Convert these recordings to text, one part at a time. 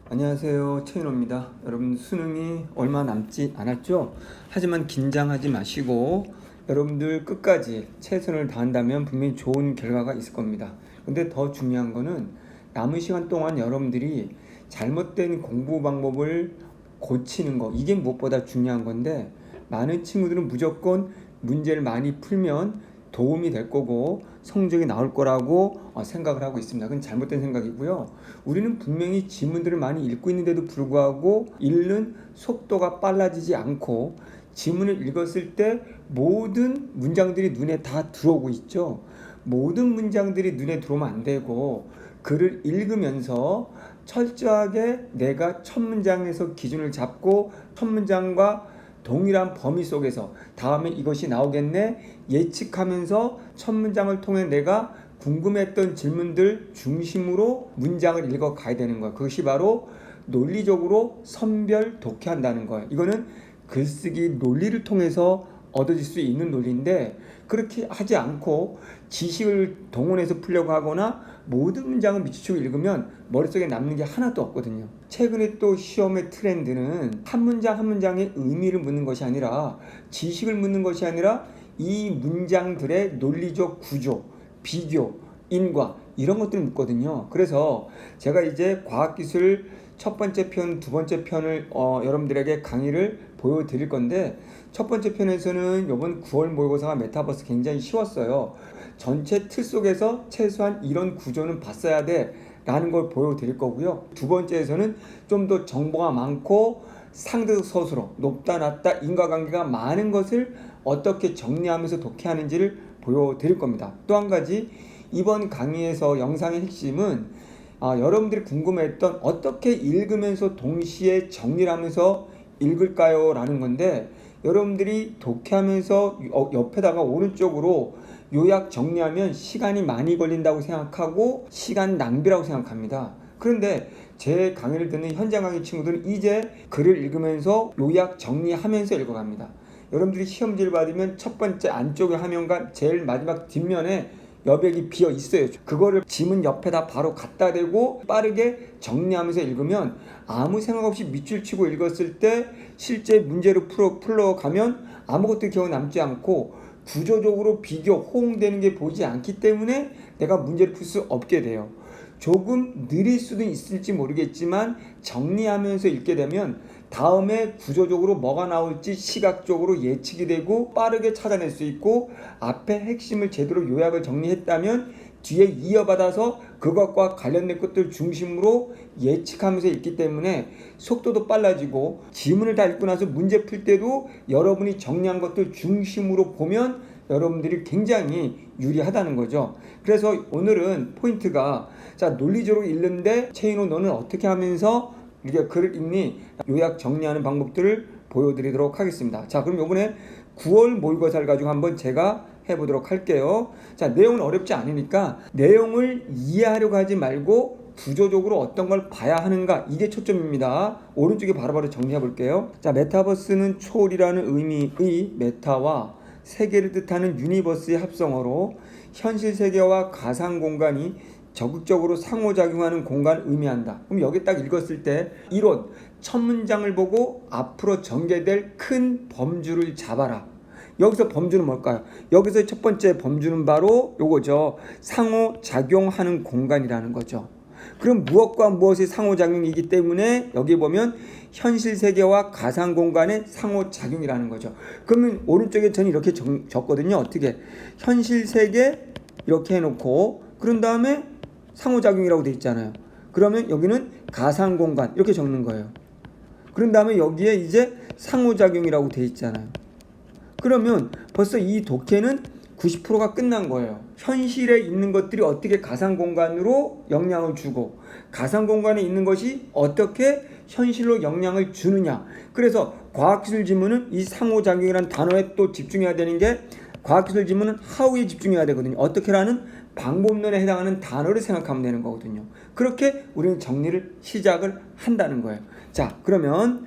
안녕하세요, 최인호입니다. 여러분, 수능이 얼마 남지 않았죠? 하지만 긴장하지 마시고 여러분들 끝까지 최선을 다한다면 분명히 좋은 결과가 있을 겁니다. 근데 더 중요한 거는 남은 시간 동안 여러분들이 잘못된 공부 방법을 고치는 거, 이게 무엇보다 중요한 건데, 많은 친구들은 무조건 문제를 많이 풀면 도움이 될 거고 성적이 나올 거라고 생각을 하고 있습니다. 그건 잘못된 생각이고요. 우리는 분명히 지문들을 많이 읽고 있는데도 불구하고 읽는 속도가 빨라지지 않고, 지문을 읽었을 때 모든 문장들이 눈에 다 들어오고 있죠. 모든 문장들이 눈에 들어오면 안 되고, 글을 읽으면서 철저하게 내가 첫 문장에서 기준을 잡고 첫 문장과 동일한 범위 속에서 다음에 이것이 나오겠네 예측하면서 첫 문장을 통해 내가 궁금했던 질문들 중심으로 문장을 읽어 가야 되는 거예요. 그것이 바로 논리적으로 선별 독해한다는 거예요. 이거는 글쓰기 논리를 통해서 얻어질 수 있는 논리인데, 그렇게 하지 않고 지식을 동원해서 풀려고 하거나 모든 문장을 밑추고 읽으면 머릿속에 남는 게 하나도 없거든요. 최근에 또 시험의 트렌드는 한 문장 한 문장의 의미를 묻는 것이 아니라, 지식을 묻는 것이 아니라 이 문장들의 논리적 구조, 비교, 인과, 이런 것들을 묻거든요. 그래서 제가 이제 과학기술 첫 번째 편, 두 번째 편을 여러분들에게 강의를 보여드릴 건데, 첫 번째 편에서는 이번 9월 모의고사가 메타버스 굉장히 쉬웠어요. 전체 틀 속에서 최소한 이런 구조는 봤어야 돼 라는 걸 보여드릴 거고요. 두 번째에서는 좀 더 정보가 많고 상대서술어, 높다 낮다 인과관계가 많은 것을 어떻게 정리하면서 독해하는지를 보여드릴 겁니다. 또 한 가지, 이번 강의에서 영상의 핵심은 여러분들이 궁금했던 어떻게 읽으면서 동시에 정리를 하면서 읽을까요? 라는 건데, 여러분들이 독해하면서 옆에다가 오른쪽으로 요약 정리하면 시간이 많이 걸린다고 생각하고 시간 낭비라고 생각합니다. 그런데 제 강의를 듣는 현장 강의 친구들은 이제 글을 읽으면서 요약 정리하면서 읽어갑니다. 여러분들이 시험지를 받으면 첫 번째 안쪽의 화면과 제일 마지막 뒷면에 여백이 비어 있어요. 그거를 지문 옆에다 바로 갖다 대고 빠르게 정리하면서 읽으면 아무 생각 없이 밑줄 치고 읽었을 때 실제 문제를 풀어가면 아무것도 기억 남지 않고 구조적으로 비교, 호응되는 게 보이지 않기 때문에 내가 문제를 풀 수 없게 돼요. 조금 느릴 수도 있을지 모르겠지만 정리하면서 읽게 되면 다음에 구조적으로 뭐가 나올지 시각적으로 예측이 되고 빠르게 찾아낼 수 있고, 앞에 핵심을 제대로 요약을 정리했다면 뒤에 이어받아서 그것과 관련된 것들 중심으로 예측하면서 읽기 때문에 속도도 빨라지고, 지문을 다 읽고 나서 문제 풀 때도 여러분이 정리한 것들 중심으로 보면 여러분들이 굉장히 유리하다는 거죠. 그래서 오늘은 포인트가, 자, 논리적으로 읽는데 최인호 너는 어떻게 하면서 이렇게 글을 읽니? 요약 정리하는 방법들을 보여드리도록 하겠습니다. 자, 그럼 이번에 9월 모의고사를 가지고 한번 제가 해보도록 할게요. 자, 내용은 어렵지 않으니까 내용을 이해하려고 하지 말고 구조적으로 어떤 걸 봐야 하는가, 이게 초점입니다. 오른쪽에 바로바로 정리해 볼게요. 자, 메타버스는 초월이라는 의미의 메타와 세계를 뜻하는 유니버스의 합성어로 현실 세계와 가상 공간이 적극적으로 상호작용하는 공간을 의미한다. 그럼 여기 딱 읽었을 때 이론, 첫 문장을 보고 앞으로 전개될 큰 범주를 잡아라. 여기서 범주는 뭘까요? 여기서 첫 번째 범주는 바로 요거죠. 상호작용하는 공간이라는 거죠. 그럼 무엇과 무엇의 상호작용이기 때문에 여기 보면 현실 세계와 가상 공간의 상호작용이라는 거죠. 그러면 오른쪽에 저는 이렇게 적거든요. 어떻게? 현실 세계 이렇게 해놓고, 그런 다음에 상호작용이라고 되어 있잖아요. 그러면 여기는 가상 공간 이렇게 적는 거예요. 그런 다음에 여기에 이제 상호작용이라고 되어 있잖아요. 그러면 벌써 이 독해는 90%가 끝난 거예요. 현실에 있는 것들이 어떻게 가상 공간으로 영향을 주고, 가상 공간에 있는 것이 어떻게 현실로 영향을 주느냐. 그래서 과학기술 지문은 이 상호작용이라는 단어에 또 집중해야 되는 게, 과학기술 지문은 how에 집중해야 되거든요. 어떻게라는 방법론에 해당하는 단어를 생각하면 되는 거거든요. 그렇게 우리는 정리를 시작을 한다는 거예요. 자, 그러면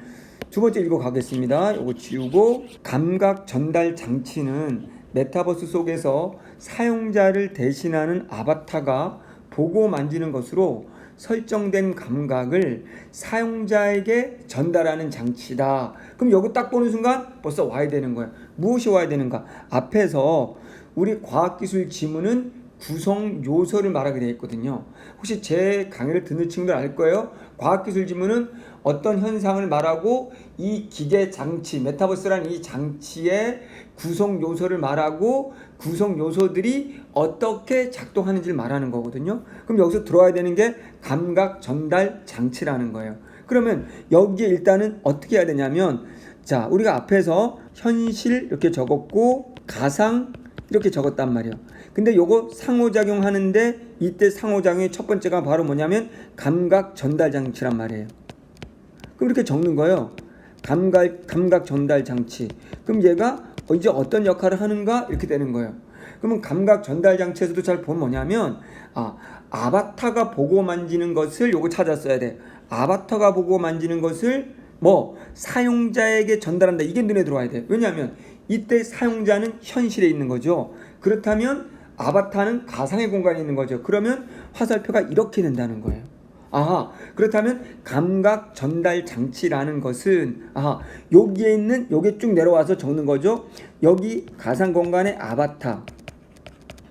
두 번째 읽어 가겠습니다. 이거 지우고, 감각 전달 장치는 메타버스 속에서 사용자를 대신하는 아바타가 보고 만지는 것으로 설정된 감각을 사용자에게 전달하는 장치다. 그럼 여기 딱 보는 순간 벌써 와야 되는 거예요. 무엇이 와야 되는가? 앞에서 우리 과학기술 지문은 구성 요소를 말하게 되어 있거든요. 혹시 제 강의를 듣는 친구들 알 거예요. 과학기술 지문은 어떤 현상을 말하고 이 기계 장치, 메타버스라는 이 장치의 구성 요소를 말하고 구성 요소들이 어떻게 작동하는지를 말하는 거거든요. 그럼 여기서 들어와야 되는 게 감각 전달 장치라는 거예요. 그러면 여기에 일단은 어떻게 해야 되냐면, 자, 우리가 앞에서 현실 이렇게 적었고 가상 이렇게 적었단 말이에요. 근데 요거 상호작용하는데 이때 상호작용의 첫 번째가 바로 뭐냐면 감각 전달 장치란 말이에요. 그럼 이렇게 적는 거예요. 감각 전달 장치. 그럼 얘가 이제 어떤 역할을 하는가 이렇게 되는 거예요. 그러면 감각 전달 장치에서도 잘 보면 뭐냐면 아바타가 보고 만지는 것을 요거 찾았어야 돼. 아바타가 보고 만지는 것을 사용자에게 전달한다. 이게 눈에 들어와야 돼. 왜냐하면 이때 사용자는 현실에 있는 거죠. 그렇다면 아바타는 가상의 공간에 있는 거죠. 그러면 화살표가 이렇게 된다는 거예요. 그렇다면 감각 전달 장치라는 것은 여기에 있는 요게 쭉 내려와서 적는 거죠. 여기 가상 공간의 아바타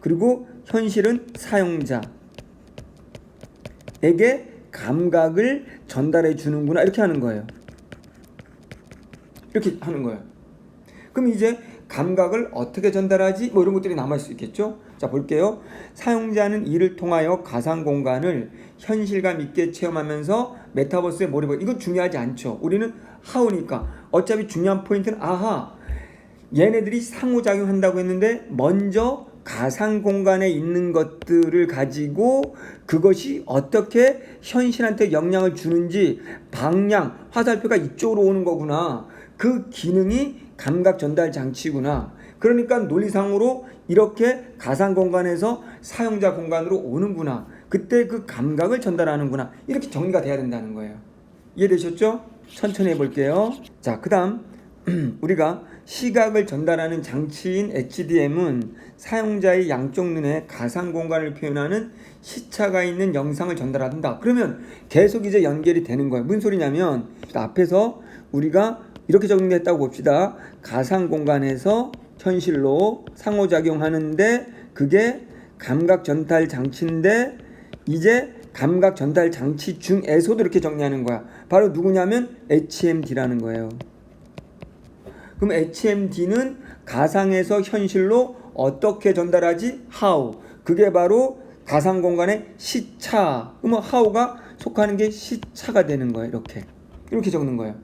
그리고 현실은 사용자에게 감각을 전달해 주는구나 이렇게 하는 거예요. 이렇게 하는 거예요. 그럼 이제 감각을 어떻게 전달하지? 이런 것들이 남을 수 있겠죠. 자, 볼게요. 사용자는 이를 통하여 가상 공간을 현실감 있게 체험하면서 메타버스에 몰입하고, 이건 중요하지 않죠. 우리는 how니까 어차피 중요한 포인트는 얘네들이 상호작용한다고 했는데 먼저 가상 공간에 있는 것들을 가지고 그것이 어떻게 현실한테 영향을 주는지 방향, 화살표가 이쪽으로 오는 거구나. 그 기능이 감각 전달 장치구나. 그러니까 논리상으로 이렇게 가상 공간에서 사용자 공간으로 오는구나. 그때 그 감각을 전달하는구나. 이렇게 정리가 돼야 된다는 거예요. 이해되셨죠? 천천히 해볼게요. 자, 그 다음 우리가 시각을 전달하는 장치인 HDM은 사용자의 양쪽 눈에 가상 공간을 표현하는 시차가 있는 영상을 전달한다. 그러면 계속 이제 연결이 되는 거예요. 무슨 소리냐면 앞에서 우리가 이렇게 정리했다고 봅시다. 가상 공간에서 현실로 상호작용하는데 그게 감각 전달 장치인데 이제 감각 전달 장치 중에서도 이렇게 정리하는 거야. 바로 누구냐면 HMD라는 거예요. 그럼 HMD는 가상에서 현실로 어떻게 전달하지? how. 그게 바로 가상 공간의 시차. 그러면 how가 속하는 게 시차가 되는 거예요. 이렇게 적는 거예요.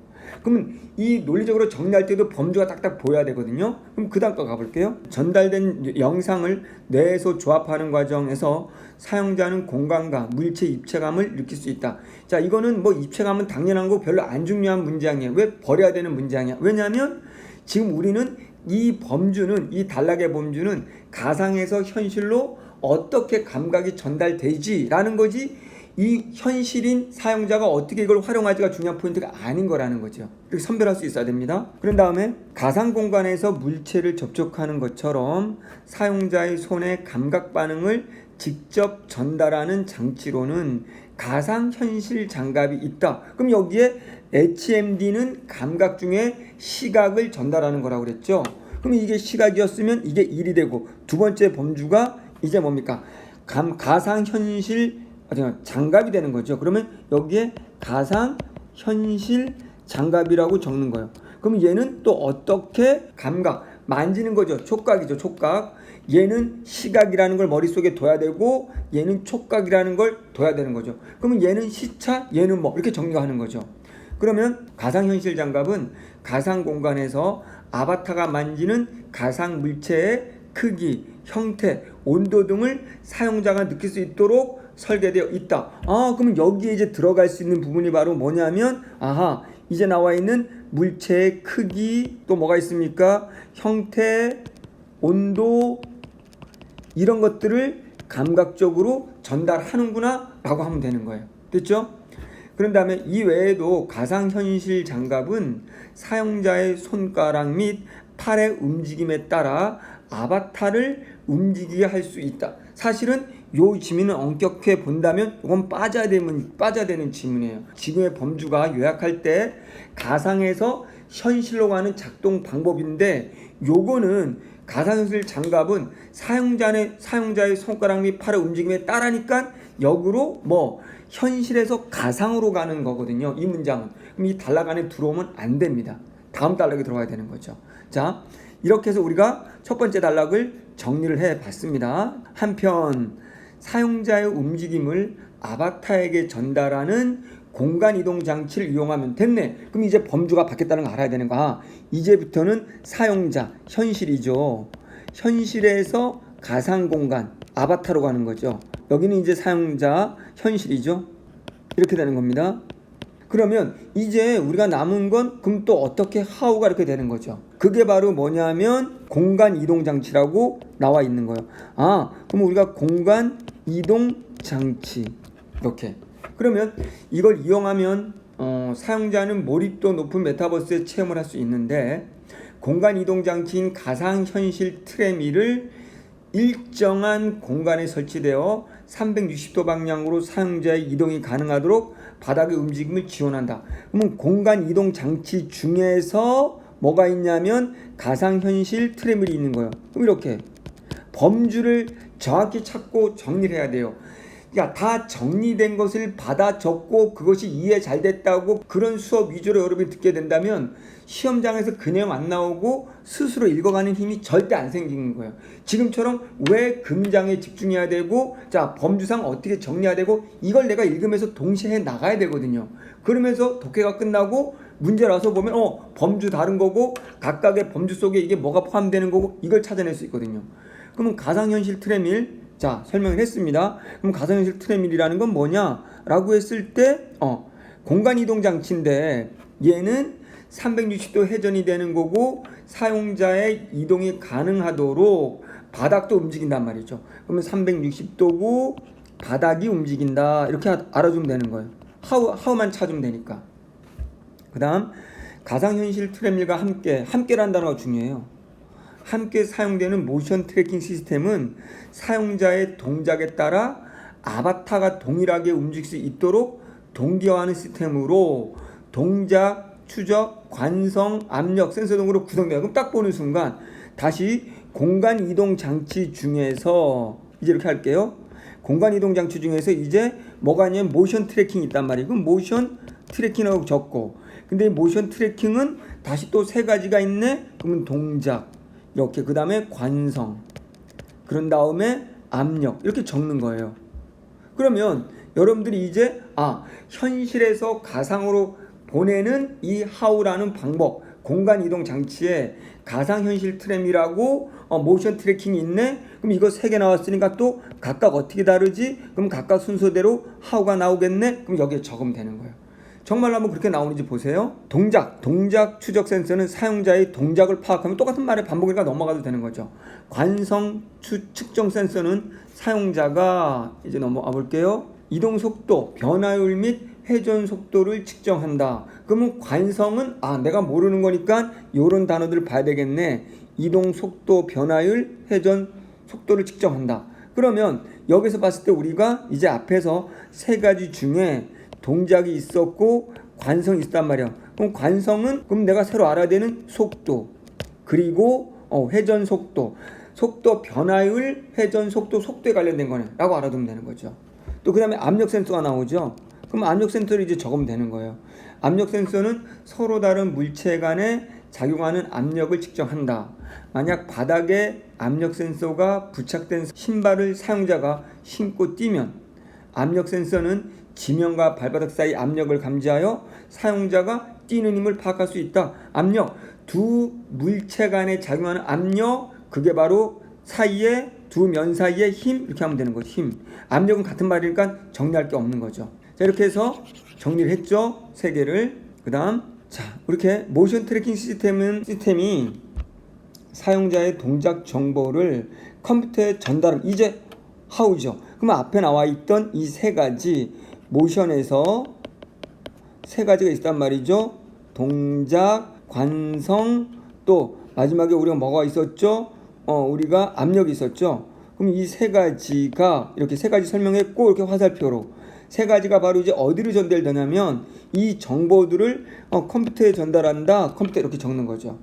그러면 이 논리적으로 정리할 때도 범주가 딱딱 보여야 되거든요. 그럼 그 다음 거 가볼게요. 전달된 영상을 뇌에서 조합하는 과정에서 사용자는 공간과 물체 입체감을 느낄 수 있다. 자, 이거는 입체감은 당연한 거 별로 안 중요한 문장이에요. 왜 버려야 되는 문장이야? 왜냐하면 지금 우리는 이 범주는, 이 단락의 범주는 가상에서 현실로 어떻게 감각이 전달되지 라는 거지, 이 현실인 사용자가 어떻게 이걸 활용하지가 중요한 포인트가 아닌 거라는 거죠. 이렇게 선별할 수 있어야 됩니다. 그런 다음에 가상 공간에서 물체를 접촉하는 것처럼 사용자의 손의 감각 반응을 직접 전달하는 장치로는 가상 현실 장갑이 있다. 그럼 여기에 HMD는 감각 중에 시각을 전달하는 거라고 그랬죠. 그럼 이게 시각이었으면 이게 1이 되고, 두 번째 범주가 이제 뭡니까? 가상 현실 장갑이 되는 거죠. 그러면 여기에 가상 현실 장갑이라고 적는 거예요. 그럼 얘는 또 어떻게 감각, 만지는 거죠. 촉각이죠. 촉각. 얘는 시각이라는 걸 머릿속에 둬야 되고 얘는 촉각이라는 걸 둬야 되는 거죠. 그러면 얘는 시차, 얘는 이렇게 정리가 하는 거죠. 그러면 가상현실 장갑은 가상 공간에서 아바타가 만지는 가상 물체의 크기, 형태, 온도 등을 사용자가 느낄 수 있도록 설계되어 있다. 그러면 여기에 이제 들어갈 수 있는 부분이 바로 뭐냐면 이제 나와 있는 물체의 크기, 또 뭐가 있습니까? 형태, 온도, 이런 것들을 감각적으로 전달하는구나 라고 하면 되는 거예요. 됐죠? 그런 다음에 이 외에도 가상현실 장갑은 사용자의 손가락 및 팔의 움직임에 따라 아바타를 움직이게 할 수 있다. 사실은 요 지문을 엄격해 본다면 이건 빠져야 되는 지문이에요. 지금의 범주가 요약할 때 가상에서 현실로 가는 작동 방법인데, 요거는 가상현실 장갑은 사용자의 손가락 및 팔의 움직임에 따라니까 역으로 현실에서 가상으로 가는 거거든요. 이 문장은. 그럼 이 단락 안에 들어오면 안 됩니다. 다음 단락에 들어가야 되는 거죠. 자, 이렇게 해서 우리가 첫 번째 단락을 정리를 해 봤습니다. 한편 사용자의 움직임을 아바타에게 전달하는 공간 이동 장치를 이용하면 됐네. 그럼 이제 범주가 바뀌었다는 거 알아야 되는 거야. 이제부터는 사용자, 현실이죠. 현실에서 가상 공간, 아바타로 가는 거죠. 여기는 이제 사용자, 현실이죠. 이렇게 되는 겁니다. 그러면 이제 우리가 남은 건 그럼 또 어떻게 how가 이렇게 되는 거죠. 그게 바로 뭐냐면 공간 이동 장치라고 나와 있는 거예요. 그럼 우리가 공간 이동 장치 이렇게. 그러면 이걸 이용하면 사용자는 몰입도 높은 메타버스의 체험을 할 수 있는데, 공간 이동 장치인 가상현실 트레미를 일정한 공간에 설치되어 360도 방향으로 사용자의 이동이 가능하도록 바닥의 움직임을 지원한다. 그러면 공간 이동 장치 중에서 뭐가 있냐면 가상현실 트레밀이 있는 거예요. 그럼 이렇게 범주를 정확히 찾고 정리를 해야 돼요. 그러니까 다 정리된 것을 받아 적고 그것이 이해 잘 됐다고 그런 수업 위주로 여러분이 듣게 된다면 시험장에서 그 내용 안 나오고 스스로 읽어가는 힘이 절대 안 생기는 거예요. 지금처럼 왜 그 문장에 집중해야 되고, 자, 범주상 어떻게 정리해야 되고, 이걸 내가 읽으면서 동시에 해 나가야 되거든요. 그러면서 독해가 끝나고 문제 나서 보면 범주 다른 거고 각각의 범주 속에 이게 뭐가 포함되는 거고 이걸 찾아낼 수 있거든요. 그러면 가상현실 트레밀, 자, 설명을 했습니다. 그럼 가상현실 트레밀이라는 건 뭐냐라고 했을 때 공간이동 장치인데 얘는 360도 회전이 되는 거고 사용자의 이동이 가능하도록 바닥도 움직인단 말이죠. 그러면 360도고 바닥이 움직인다 이렇게 알아주면 되는 거예요. how만 찾으면 되니까. 그 다음 가상현실 트레밀과 함께라는 단어가 중요해요. 함께 사용되는 모션 트래킹 시스템은 사용자의 동작에 따라 아바타가 동일하게 움직일 수 있도록 동기화하는 시스템으로 동작, 추적, 관성, 압력, 센서 등으로 구성돼요. 그럼 딱 보는 순간 다시 공간 이동 장치 중에서 이제 이렇게 할게요. 공간 이동 장치 중에서 이제 뭐가 있냐면 모션 트래킹이 있단 말이에요. 그럼 모션 트래킹이라고 적고, 근데 모션 트래킹은 다시 또 세 가지가 있네. 그러면 동작 이렇게, 그 다음에 관성, 그런 다음에 압력 이렇게 적는 거예요. 그러면 여러분들이 이제 현실에서 가상으로 보내는 이 how라는 방법, 공간 이동 장치에 가상현실 트램이라고 모션 트래킹이 있네. 그럼 이거 3개 나왔으니까 또 각각 어떻게 다르지? 그럼 각각 순서대로 how가 나오겠네. 그럼 여기에 적으면 되는 거예요. 정말로 한번 그렇게 나오는지 보세요. 동작 추적 센서는 사용자의 동작을 파악하면 똑같은 말의 반복이니까 넘어가도 되는 거죠. 관성 측정 센서는 사용자가, 이제 넘어가 볼게요. 이동 속도, 변화율 및 회전 속도를 측정한다. 그러면 관성은 내가 모르는 거니까 이런 단어들을 봐야 되겠네. 이동 속도, 변화율, 회전 속도를 측정한다. 그러면 여기서 봤을 때 우리가 이제 앞에서 3가지 중에 동작이 있었고 관성이 있단 말이야. 그럼 관성은 그럼 내가 새로 알아야 되는 속도, 그리고 회전 속도, 변화율, 회전 속도, 속도에 관련된 거네 라고 알아두면 되는 거죠. 또 그 다음에 압력 센서가 나오죠. 그럼 압력 센서를 이제 적으면 되는 거예요. 압력 센서는 서로 다른 물체 간에 작용하는 압력을 측정한다. 만약 바닥에 압력 센서가 부착된 신발을 사용자가 신고 뛰면 압력 센서는 지면과 발바닥 사이 압력을 감지하여 사용자가 뛰는 힘을 파악할 수 있다. 압력, 두 물체 간에 작용하는 압력, 그게 바로 사이에 두 면 사이의 힘, 이렇게 하면 되는 거죠. 힘. 압력은 같은 말이니까 정리할 게 없는 거죠. 자, 이렇게 해서 정리를 했죠. 3개를. 그 다음, 자, 이렇게 모션 트래킹 시스템이 사용자의 동작 정보를 컴퓨터에 전달하면 이제 how죠. 그러면 앞에 나와 있던 이 3가지 모션에서 3가지가 있단 말이죠. 동작, 관성, 또 마지막에 우리가 뭐가 있었죠? 우리가 압력이 있었죠. 그럼 이 세 가지가 이렇게 세 가지 설명했고 이렇게 화살표로 세 가지가 바로 이제 어디로 전달되냐면 이 정보들을 컴퓨터에 전달한다. 컴퓨터에 이렇게 적는 거죠.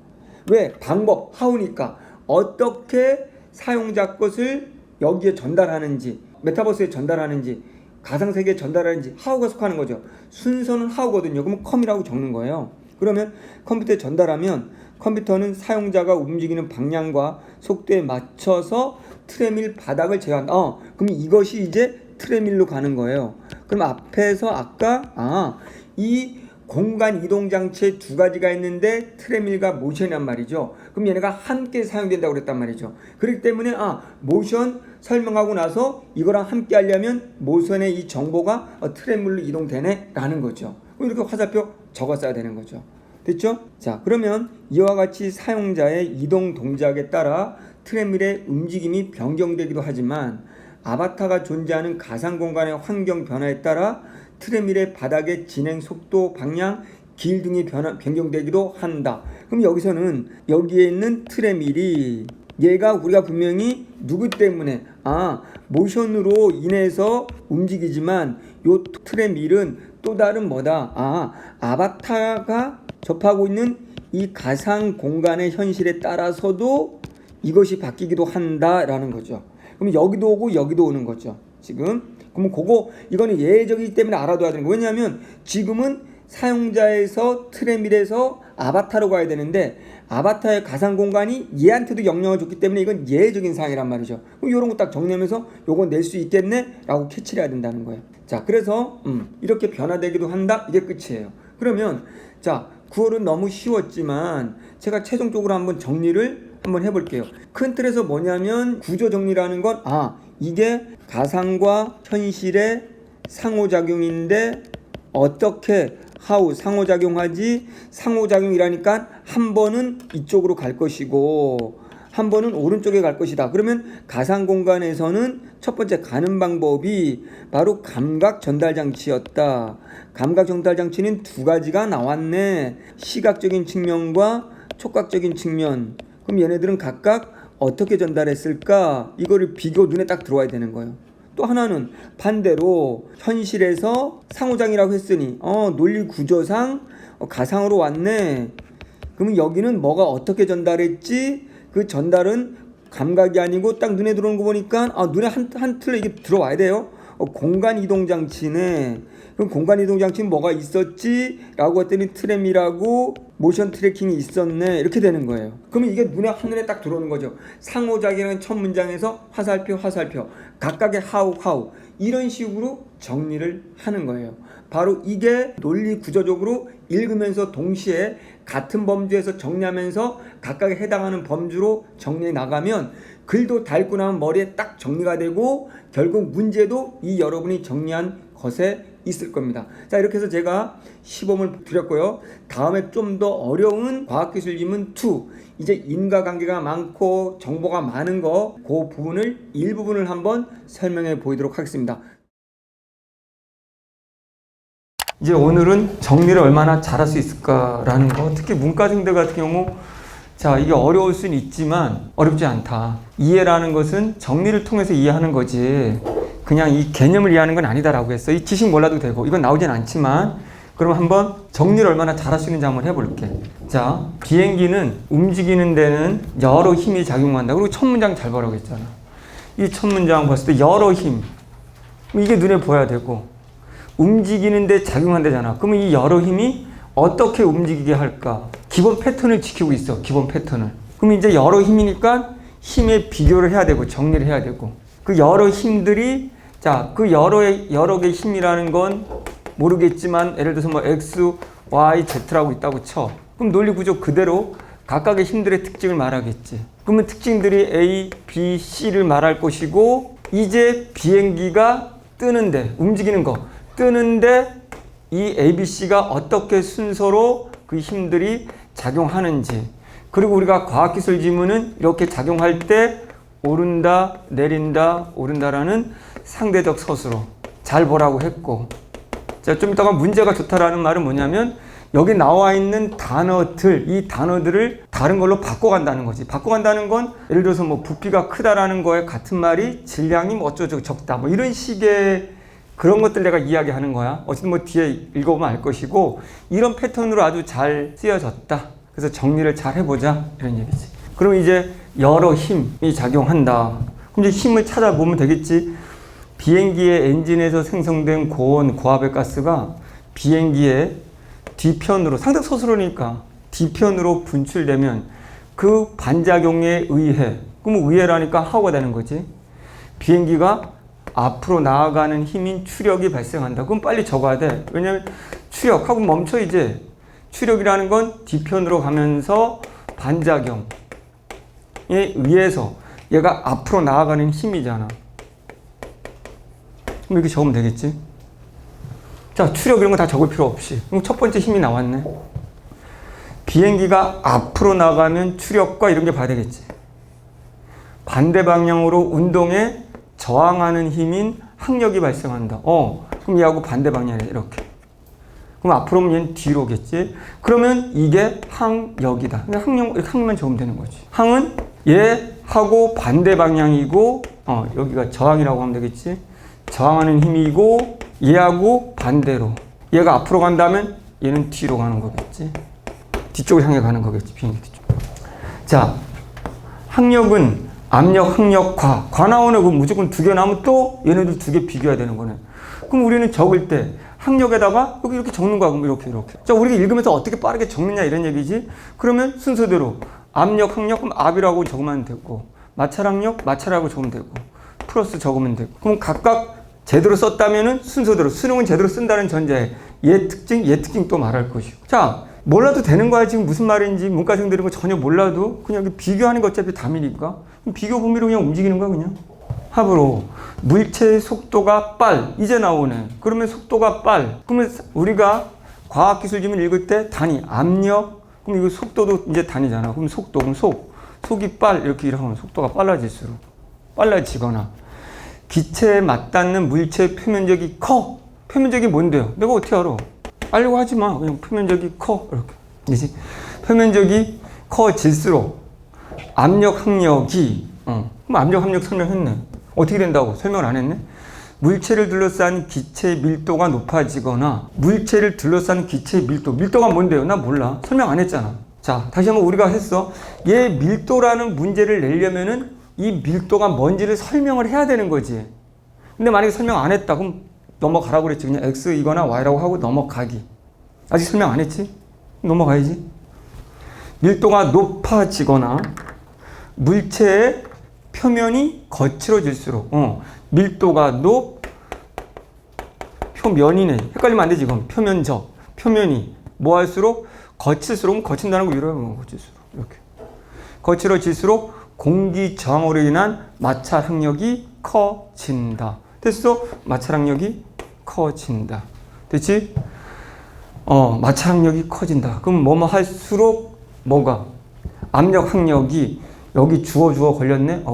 왜? 방법, how니까 어떻게 사용자 것을 여기에 전달하는지, 메타버스에 전달하는지, 가상세계에 전달하는지 how가 속하는 거죠. 순서는 how거든요. 그러면 com이라고 적는 거예요. 그러면 컴퓨터에 전달하면 컴퓨터는 사용자가 움직이는 방향과 속도에 맞춰서 트레밀 바닥을 제어한다. 그럼 이것이 이제 트레밀로 가는 거예요. 그럼 앞에서 아까 이 공간 이동 장치에 두 가지가 있는데 트레밀과 모션이란 말이죠. 그럼 얘네가 함께 사용된다고 그랬단 말이죠. 그렇기 때문에 모션 설명하고 나서 이거랑 함께 하려면 모션의 이 정보가 트레밀로 이동되네 라는 거죠. 이렇게 화살표 적었어야 되는 거죠. 됐죠? 자, 그러면 이와 같이 사용자의 이동 동작에 따라 트레밀의 움직임이 변경되기도 하지만 아바타가 존재하는 가상 공간의 환경 변화에 따라 트레밀의 바닥의 진행 속도, 방향, 길 등이 변경되기도 한다. 그럼 여기서는 여기에 있는 트레밀이 얘가 우리가 분명히 누구 때문에 모션으로 인해서 움직이지만 요 트레밀은 또 다른 뭐다? 아바타가 접하고 있는 이 가상 공간의 현실에 따라서도 이것이 바뀌기도 한다라는 거죠. 그럼 여기도 오고 여기도 오는 거죠. 지금 그러면 이거는 예외적이기 때문에 알아둬야 되는 거예요. 왜냐하면 지금은 사용자에서 트레밀에서 아바타로 가야 되는데 아바타의 가상 공간이 얘한테도 영향을 줬기 때문에 이건 예외적인 사항이란 말이죠. 그럼 이런 거 딱 정리하면서 요거 낼 수 있겠네? 라고 캐치를 해야 된다는 거예요. 자, 그래서 이렇게 변화되기도 한다. 이게 끝이에요. 그러면 자, 9월은 너무 쉬웠지만 제가 최종적으로 한번 정리를 한번 해볼게요. 큰 틀에서 뭐냐면 구조 정리라는 건 이게 가상과 현실의 상호작용인데 어떻게 how 상호작용하지? 상호작용이라니까 한 번은 이쪽으로 갈 것이고 한 번은 오른쪽에 갈 것이다. 그러면 가상 공간에서는 첫 번째 가는 방법이 바로 감각 전달 장치였다. 감각 전달 장치는 두 가지가 나왔네. 시각적인 측면과 촉각적인 측면. 그럼 얘네들은 각각 어떻게 전달했을까? 이거를 비교 눈에 딱 들어와야 되는 거예요. 또 하나는 반대로 현실에서 상호작용이라고 했으니 논리 구조상 가상으로 왔네. 그러면 여기는 뭐가 어떻게 전달했지? 그 전달은 감각이 아니고 딱 눈에 들어오는 거 보니까 눈에 한 틀에 이게 들어와야 돼요. 공간 이동 장치네. 그럼 공간 이동 장치는 뭐가 있었지? 라고 했더니 트램이라고 모션 트래킹이 있었네. 이렇게 되는 거예요. 그러면 이게 한눈에 딱 들어오는 거죠. 상호작용이라는 첫 문장에서 화살표 각각의 how 이런 식으로 정리를 하는 거예요. 바로 이게 논리 구조적으로 읽으면서 동시에 같은 범주에서 정리하면서 각각에 해당하는 범주로 정리해 나가면 글도 닳고 나면 머리에 딱 정리가 되고 결국 문제도 이 여러분이 정리한 것에 있을 겁니다. 자, 이렇게 해서 제가 시범을 드렸고요. 다음에 좀 더 어려운 과학기술 지문 2 이제 인과관계가 많고 정보가 많은 그 부분을 일부분을 한번 설명해 보이도록 하겠습니다. 이제 오늘은 정리를 얼마나 잘할 수 있을까라는 거, 특히 문과생들 같은 경우 자, 이게 어려울 수는 있지만 어렵지 않다. 이해라는 것은 정리를 통해서 이해하는 거지 그냥 이 개념을 이해하는 건 아니다라고 했어. 이 지식 몰라도 되고 이건 나오진 않지만 그럼 한번 정리를 얼마나 잘할 수 있는지 한번 해볼게. 자, 비행기는 움직이는 데는 여러 힘이 작용한다. 그리고 첫 문장 잘 보라고 했잖아. 이 첫 문장 봤을 때 여러 힘 이게 눈에 보여야 되고 움직이는데 작용한다잖아. 그러면 이 여러 힘이 어떻게 움직이게 할까? 기본 패턴을 지키고 있어. 기본 패턴을. 그럼 이제 여러 힘이니까 힘의 비교를 해야 되고 정리를 해야 되고 그 여러 힘들이 그 여러 개의 힘이라는 건 모르겠지만 예를 들어서 뭐 X, Y, Z라고 있다고 쳐. 그럼 논리 구조 그대로 각각의 힘들의 특징을 말하겠지. 그러면 특징들이 A, B, C를 말할 것이고 이제 비행기가 뜨는데 움직이는 거 뜨는데 이 A, B, C가 어떻게 순서로 그 힘들이 작용하는지 그리고 우리가 과학기술 지문은 이렇게 작용할 때 오른다, 내린다, 오른다라는 상대적 서술어 잘 보라고 했고 자, 좀 이따가 문제가 좋다라는 말은 뭐냐면 여기 나와 있는 단어들, 이 단어들을 다 다른 걸로 바꿔간다는 거지. 바꿔간다는 건 예를 들어서 뭐 부피가 크다라는 거에 같은 말이 질량이 뭐 어쩌고 적다 뭐 이런 식의 그런 것들 내가 이야기하는 거야. 어쨌든 뭐 뒤에 읽어보면 알 것이고 이런 패턴으로 아주 잘 쓰여졌다. 그래서 정리를 잘 해보자 이런 얘기지. 그럼 이제 여러 힘이 작용한다. 그럼 이제 힘을 찾아보면 되겠지. 비행기의 엔진에서 생성된 고온, 고압의 가스가 비행기의 뒤편으로 상당 서술어니까 뒤편으로 분출되면 그 반작용에 의해, 그럼 의해라니까 하고가 되는 거지. 비행기가 앞으로 나아가는 힘인 추력이 발생한다. 그럼 빨리 적어야 돼. 왜냐면 추력하고 멈춰 이제. 추력이라는 건 뒤편으로 가면서 반작용에 의해서 얘가 앞으로 나아가는 힘이잖아. 그럼 이렇게 적으면 되겠지. 자, 추력 이런 거 다 적을 필요 없이. 그럼 첫 번째 힘이 나왔네. 비행기가 앞으로 나가면 추력과 이런 게 봐야 되겠지. 반대 방향으로 운동에 저항하는 힘인 항력이 발생한다. 그럼 얘하고 반대 방향이야, 이렇게. 그럼 앞으로 오면 얘는 뒤로겠지. 그러면 이게 항력이다. 항력, 이렇게 항만 적으면 되는 거지. 항은 얘하고 반대 방향이고, 여기가 저항이라고 하면 되겠지. 저항하는 힘이고, 얘하고 반대로. 얘가 앞으로 간다면 얘는 뒤로 가는 거겠지. 뒤쪽을 향해 가는 거겠지, 비행기 뒤쪽. 자, 항력은 압력, 항력, 과 나오네. 그럼 무조건 두 개 나오면 또 얘네들 두 개 비교해야 되는 거네. 그럼 우리는 적을 때 항력에다가 여기 이렇게 적는 거야. 그럼 이렇게. 자, 우리가 읽으면서 어떻게 빠르게 적느냐 이런 얘기지. 그러면 순서대로 압력, 항력, 그럼 압이라고 적으면 되고, 마찰 항력, 마찰이라고 적으면 되고, 플러스 적으면 되고. 그럼 각각 제대로 썼다면은 순서대로 수능은 제대로 쓴다는 전제에 얘 특징 또 말할 것이고. 자, 몰라도 되는 거야. 지금 무슨 말인지 문과생들은 거 전혀 몰라도 그냥 비교하는 거 어차피 답이니까 비교 범위로 그냥 움직이는 거야 그냥. 합으로 물체의 속도가 빨 이제 나오네. 그러면 속도가 빨. 그러면 우리가 과학기술지문 읽을 때 단위 압력. 그럼 이거 속도도 이제 단위잖아. 그럼 속도 그럼 속이 빨 이렇게 일하면 속도가 빨라질수록 빨라지거나 기체에 맞닿는 물체의 표면적이 커. 표면적이 뭔데요? 내가 어떻게 알아? 알려고 하지 마. 그냥 표면적이 커. 이렇게. 그치? 표면적이 커질수록 압력, 항력이, 그럼 압력, 항력 설명했네. 어떻게 된다고? 설명을 안 했네? 물체를 둘러싼 기체의 밀도가 높아지거나, 물체를 둘러싼 기체의 밀도가 뭔데요? 나 몰라. 설명 안 했잖아. 자, 다시 한번 우리가 했어. 얘 밀도라는 문제를 내려면은 이 밀도가 뭔지를 설명을 해야 되는 거지. 근데 만약에 설명 안 했다. 그럼 넘어가라고 그랬지. 그냥 X이거나 Y라고 하고 넘어가기. 아직 설명 안 했지? 넘어가야지. 밀도가 높아지거나 물체의 표면이 거칠어질수록 밀도가 표면이네. 헷갈리면 안 되지. 이건 표면이 뭐 할수록 거칠수록 거친다는 거 이러면 거칠수록 이렇게 거칠어질수록 공기 저항으로 인한 마찰 항력이 커진다. 됐어? 마찰 항력이 커진다. 됐지? 마찰 항력이 커진다. 그럼 뭐뭐 할수록 뭐가? 압력 항력이 여기 주어 걸렸네?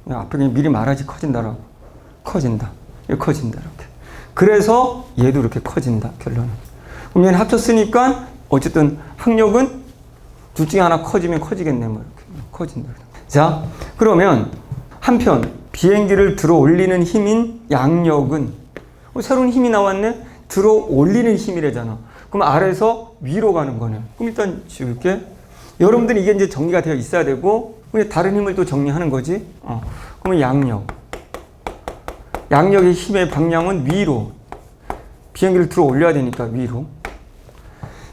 그냥 앞에 그냥 미리 말하지 커진다라고. 커진다. 이렇게 커진다. 이렇게. 그래서 얘도 이렇게 커진다. 결론은. 그럼 얘는 합쳤으니까 어쨌든 항력은 둘 중에 하나 커지면 커지겠네. 뭐 이렇게. 커진다. 자, 그러면 한편 비행기를 들어 올리는 힘인 양력은 새로운 힘이 나왔네? 들어 올리는 힘이래잖아. 그럼 아래에서 위로 가는 거네. 그럼 일단 지울게. 여러분들이 이게 이제 정리가 되어 있어야 되고, 다른 힘을 또 정리하는 거지. 그러면 양력. 양력의 힘의 방향은 위로. 비행기를 들어 올려야 되니까 위로.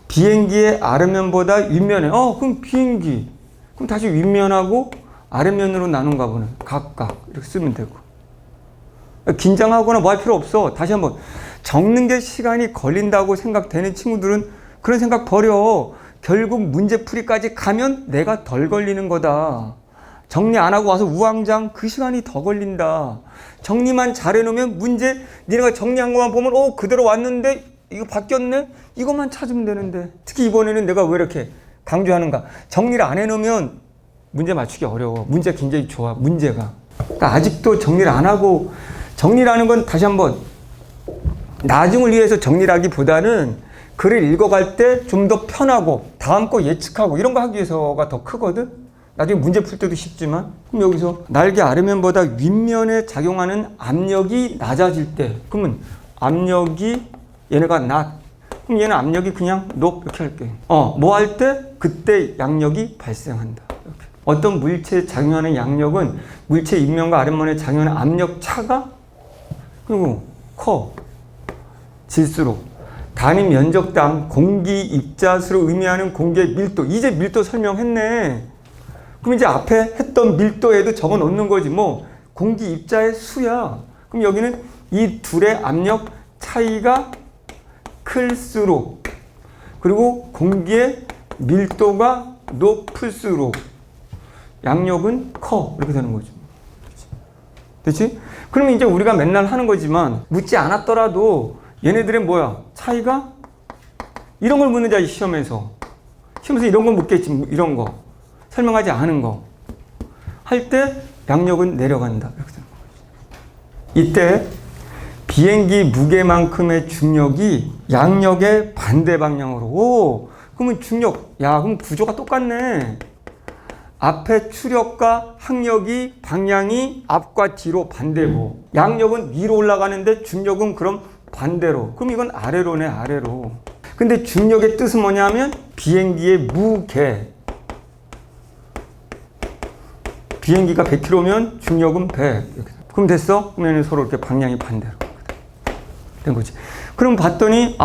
비행기의 아래면보다 윗면에. 그럼 비행기. 그럼 다시 윗면하고 아래면으로 나눈가 보네. 각각. 이렇게 쓰면 되고. 긴장하거나 뭐 할 필요 없어. 다시 한번. 적는 게 시간이 걸린다고 생각되는 친구들은 그런 생각 버려. 결국 문제풀이까지 가면 내가 덜 걸리는 거다. 정리 안 하고 와서 우왕좌왕 그 시간이 더 걸린다. 정리만 잘해놓으면 문제 니네가 정리한 것만 보면 그대로 왔는데 이거 바뀌었네? 이것만 찾으면 되는데. 특히 이번에는 내가 왜 이렇게 강조하는가. 정리를 안 해놓으면 문제 맞추기 어려워. 문제 굉장히 좋아. 문제가. 그러니까 아직도 정리를 안 하고 정리라는 건 다시 한번 나중을 위해서 정리를 하기보다는 글을 읽어갈 때 좀 더 편하고 다음 거 예측하고 이런 거 하기 위해서가 더 크거든. 나중에 문제 풀 때도 쉽지만. 그럼 여기서 날개 아래면보다 윗면에 작용하는 압력이 낮아질 때, 그러면 압력이 얘네가 낮. 그럼 얘는 압력이 그냥 높 이렇게 할게. 뭐 할 때? 그때 양력이 발생한다. 이렇게. 어떤 물체에 작용하는 양력은 물체 윗면과 아랫면에 작용하는 압력 차가 그리고 커 질수록 단위 면적당 공기 입자수를 의미하는 공기의 밀도. 이제 밀도 설명했네. 그럼 이제 앞에 했던 밀도에도 적어 놓는 거지. 뭐 공기 입자의 수야. 그럼 여기는 이 둘의 압력 차이가 클수록 그리고 공기의 밀도가 높을수록 양력은 커. 이렇게 되는 거죠. 그렇지? 그러면 이제 우리가 맨날 하는 거지만 묻지 않았더라도 얘네들의 뭐야? 차이가 이런 걸 묻는 시험에서 이런 거 묻겠지. 이런 거 설명하지 않은 거 할 때 양력은 내려간다. 이렇게 되는 거죠. 이때 비행기 무게만큼의 중력이 양력의 반대 방향으로. 오, 그러면 중력. 야, 그럼 구조가 똑같네. 앞에 추력과 항력이 방향이 앞과 뒤로 반대고 양력은 위로 올라가는데 중력은 그럼 반대로. 그럼 이건 아래로네, 아래로. 근데 중력의 뜻은 뭐냐면 비행기의 무게. 비행기가 100km면 중력은 100. 이렇게. 그럼 됐어? 그러면 서로 이렇게 방향이 반대로 된 거지. 그럼 봤더니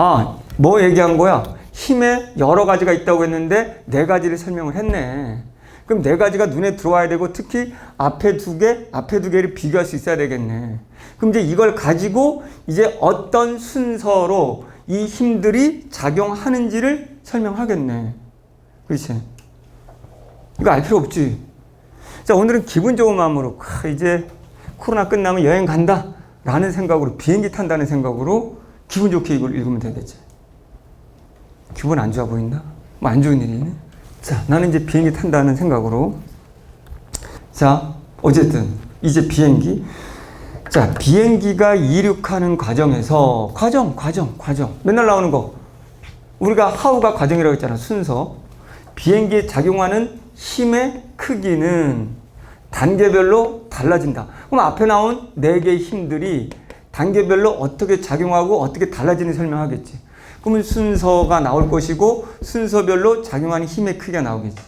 뭐 얘기한 거야? 힘에 여러 가지가 있다고 했는데 네 가지를 설명을 했네. 그럼 네 가지가 눈에 들어와야 되고 특히 앞에 두 개를 비교할 수 있어야 되겠네. 그럼 이제 이걸 가지고 이제 어떤 순서로 이 힘들이 작용하는지를 설명하겠네. 그렇지? 이거 알 필요 없지. 자, 오늘은 기분 좋은 마음으로 이제 코로나 끝나면 여행 간다 라는 생각으로 비행기 탄다는 생각으로 기분 좋게 이걸 읽으면 되겠지. 기분 안 좋아 보인다? 뭐 안 좋은 일이네. 자, 나는 이제 비행기 탄다는 생각으로. 자, 어쨌든 이제 비행기. 자, 비행기가 이륙하는 과정에서 과정 맨날 나오는 거 우리가 하우가 과정이라고 했잖아. 순서. 비행기에 작용하는 힘의 크기는 단계별로 달라진다. 그럼 앞에 나온 4개의 힘들이 단계별로 어떻게 작용하고 어떻게 달라지는지 설명하겠지. 그러면 순서가 나올 것이고 순서별로 작용하는 힘의 크기가 나오겠지.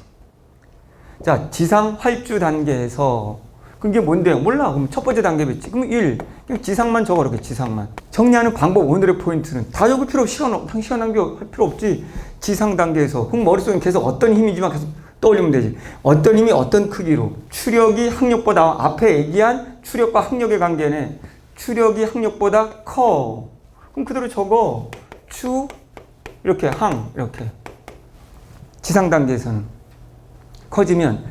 자, 지상 활주 단계에서 그게 뭔데요? 몰라. 그럼 첫 번째 단계겠지. 그럼 1. 그냥 지상만 적어. 이렇게 지상만. 정리하는 방법 오늘의 포인트는 다 적을 필요 없이 시간 낭비할 필요 없지. 지상 단계에서. 그럼 머릿속에 계속 어떤 힘이지만 계속 떠올리면 되지. 어떤 힘이 어떤 크기로. 추력이 항력보다 앞에 얘기한 추력과 항력의 관계네. 추력이 항력보다 커. 그럼 그대로 적어. 추 이렇게 항 이렇게. 지상 단계에서는 커지면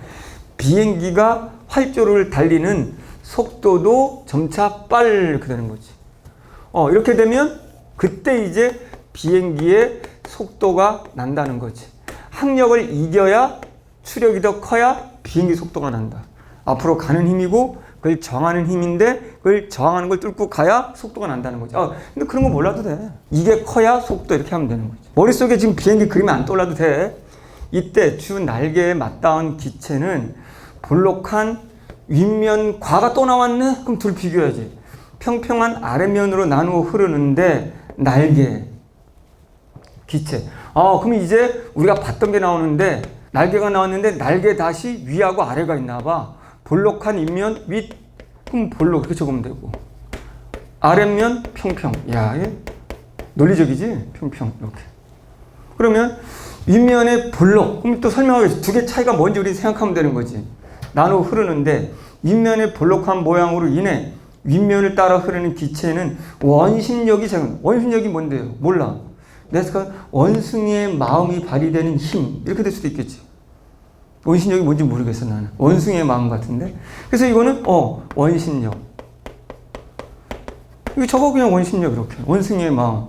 비행기가 활주로를 달리는 속도도 점차 이렇게 되는 거지. 이렇게 되면 그때 이제 비행기의 속도가 난다는 거지. 항력을 이겨야 추력이 더 커야 비행기 속도가 난다. 앞으로 가는 힘이고 그걸 정하는 힘인데 그걸 저항하는 걸 뚫고 가야 속도가 난다는 거지. 근데 그런 거 몰라도 돼. 이게 커야 속도 이렇게 하면 되는 거지. 머릿속에 지금 비행기 그림이 안 떠올라도 돼. 이때 주 날개에 맞닿은 기체는 볼록한 윗면과가 또 나왔네? 그럼 둘 비교해야지. 평평한 아랫면으로 나누어 흐르는데 날개, 기체. 그럼 이제 우리가 봤던 게 나오는데 날개가 나왔는데 날개 다시 위하고 아래가 있나 봐. 볼록한 윗면, 윗, 그럼 볼록 이렇게 적으면 되고. 아랫면, 평평. 야, 이게 논리적이지? 평평, 이렇게. 그러면 윗면에 볼록. 그럼 또 설명하겠지. 두 개 차이가 뭔지 우리 생각하면 되는 거지. 나누어 흐르는데 윗면의 볼록한 모양으로 인해 윗면을 따라 흐르는 기체는 원심력이 작용. 원심력이 뭔데요? 몰라. 그래서 원숭이의 마음이 발휘되는 힘 이렇게 될 수도 있겠지. 원심력이 뭔지 모르겠어 나는. 원숭이의 마음 같은데. 그래서 이거는 원심력. 이거 저거 그냥 원심력 이렇게. 원숭이의 마음.